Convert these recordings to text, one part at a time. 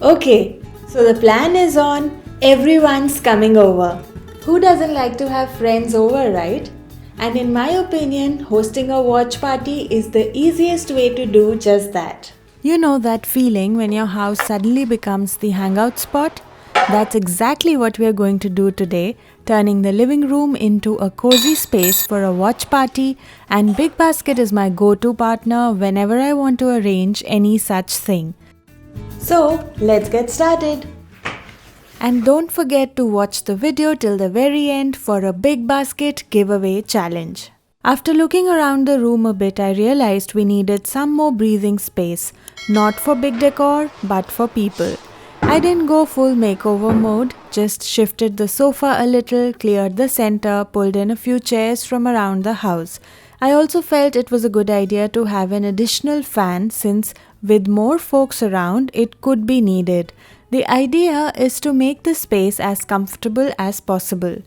Okay, so the plan is on. Everyone's coming over. Who doesn't like to have friends over, right? And in my opinion, hosting a watch party is the easiest way to do just that. You know that feeling when your house suddenly becomes the hangout spot? That's exactly what we are going to do today, turning the living room into a cozy space for a watch party, and BigBasket is my go-to partner whenever I want to arrange any such thing. So, let's get started. And don't forget to watch the video till the very end for a BigBasket giveaway challenge. After looking around the room a bit, I realized we needed some more breathing space, not for big decor, but for people. I didn't go full makeover mode, just shifted the sofa a little, cleared the center, pulled in a few chairs from around the house. I also felt it was a good idea to have an additional fan since with more folks around, it could be needed. The idea is to make the space as comfortable as possible.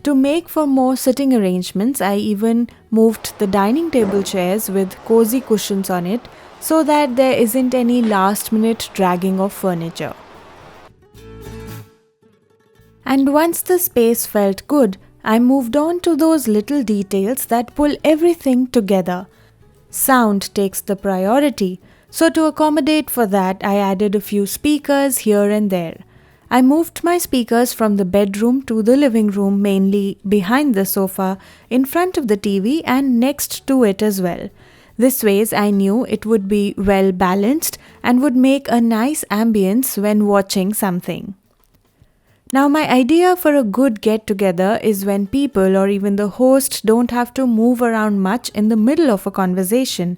To make for more sitting arrangements, I even moved the dining table chairs with cozy cushions on it so that there isn't any last-minute dragging of furniture. And once the space felt good, I moved on to those little details that pull everything together. Sound takes the priority, so to accommodate for that, I added a few speakers here and there. I moved my speakers from the bedroom to the living room, mainly behind the sofa, in front of the TV and next to it as well. This ways I knew it would be well balanced and would make a nice ambience when watching something. Now my idea for a good get-together is when people or even the host don't have to move around much in the middle of a conversation.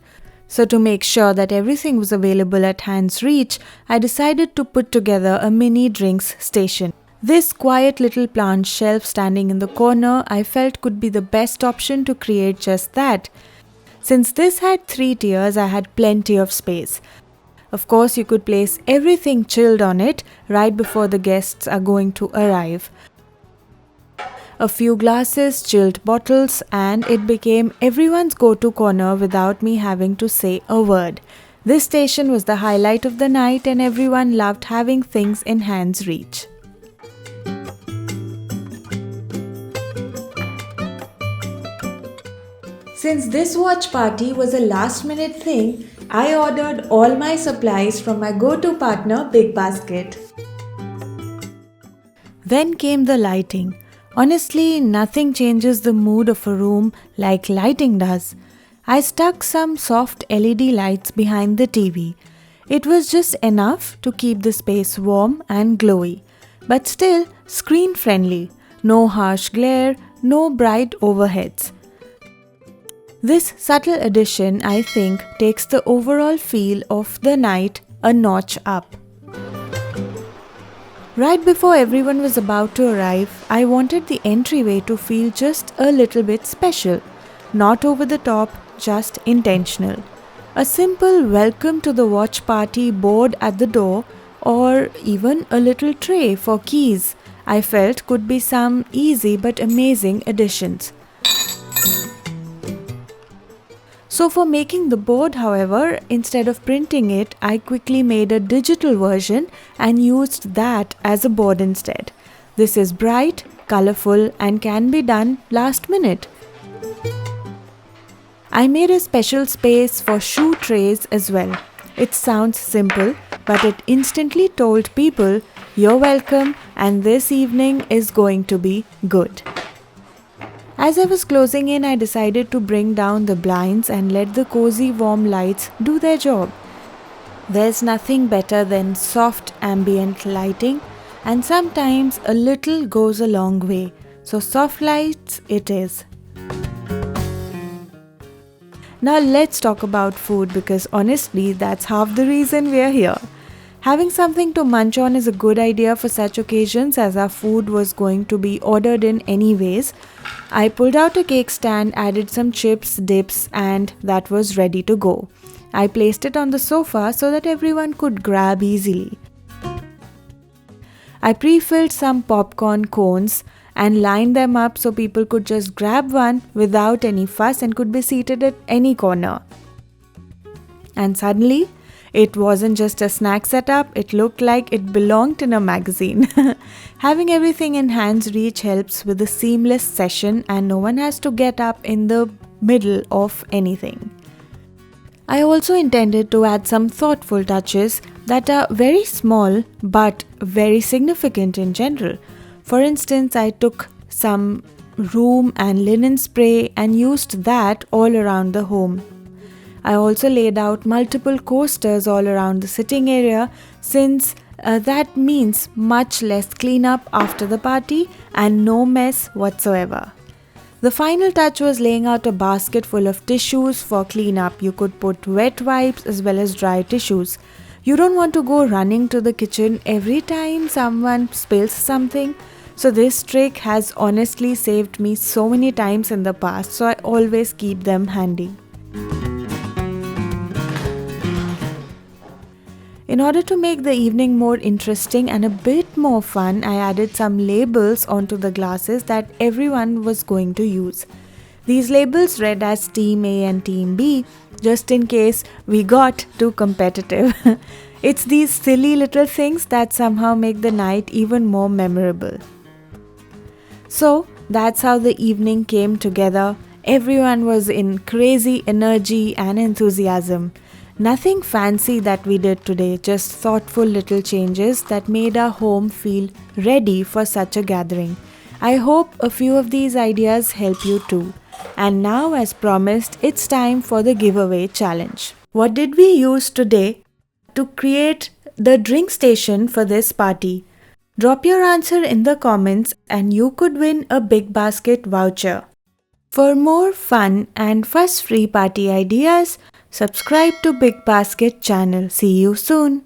So to make sure that everything was available at hand's reach, I decided to put together a mini drinks station. This quiet little plant shelf standing in the corner I felt could be the best option to create just that. Since this had 3 tiers, I had plenty of space. Of course, you could place everything chilled on it right before the guests are going to arrive. A few glasses, chilled bottles, and it became everyone's go-to corner without me having to say a word. This station was the highlight of the night and everyone loved having things in hand's reach. Since this watch party was a last-minute thing, I ordered all my supplies from my go-to partner BigBasket. Then came the lighting. Honestly, nothing changes the mood of a room like lighting does. I stuck some soft LED lights behind the TV. It was just enough to keep the space warm and glowy, but still screen-friendly. No harsh glare, no bright overheads. This subtle addition, I think, takes the overall feel of the night a notch up. Right before everyone was about to arrive, I wanted the entryway to feel just a little bit special. Not over the top, just intentional. A simple welcome to the watch party board at the door or even a little tray for keys, I felt could be some easy but amazing additions. So for making the board, however, instead of printing it, I quickly made a digital version and used that as a board instead. This is bright, colorful, and can be done last minute. I made a special space for shoe trays as well. It sounds simple, but it instantly told people, "You're welcome and this evening is going to be good." As I was closing in, I decided to bring down the blinds and let the cozy warm lights do their job. There's nothing better than soft ambient lighting, and sometimes a little goes a long way. So soft lights it is. Now let's talk about food because honestly that's half the reason we're here. Having something to munch on is a good idea for such occasions as our food was going to be ordered in anyways. I pulled out a cake stand, added some chips, dips, and that was ready to go. I placed it on the sofa so that everyone could grab easily. I pre-filled some popcorn cones and lined them up so people could just grab one without any fuss and could be seated at any corner. And suddenly, It wasn't just a snack setup, it looked like it belonged in a magazine. Having everything in hand's reach helps with a seamless session and no one has to get up in the middle of anything. I also intended to add some thoughtful touches that are very small but very significant in general. For instance, I took some room and linen spray and used that all around the home. I also laid out multiple coasters all around the sitting area since that means much less cleanup after the party and no mess whatsoever. The final touch was laying out a basket full of tissues for cleanup. You could put wet wipes as well as dry tissues. You don't want to go running to the kitchen every time someone spills something. So this trick has honestly saved me so many times in the past, so I always keep them handy. In order to make the evening more interesting and a bit more fun, I added some labels onto the glasses that everyone was going to use. These labels read as Team A and Team B, just in case we got too competitive. It's these silly little things that somehow make the night even more memorable. So that's how the evening came together. Everyone was in crazy energy and enthusiasm. Nothing fancy that we did today, just thoughtful little changes that made our home feel ready for such a gathering. I hope a few of these ideas help you too. And now, as promised, it's time for the giveaway challenge. What did we use today to create the drink station for this party? Drop your answer in the comments and you could win a BigBasket voucher. For more fun and fuss-free party ideas, subscribe to BigBasket channel. See you soon.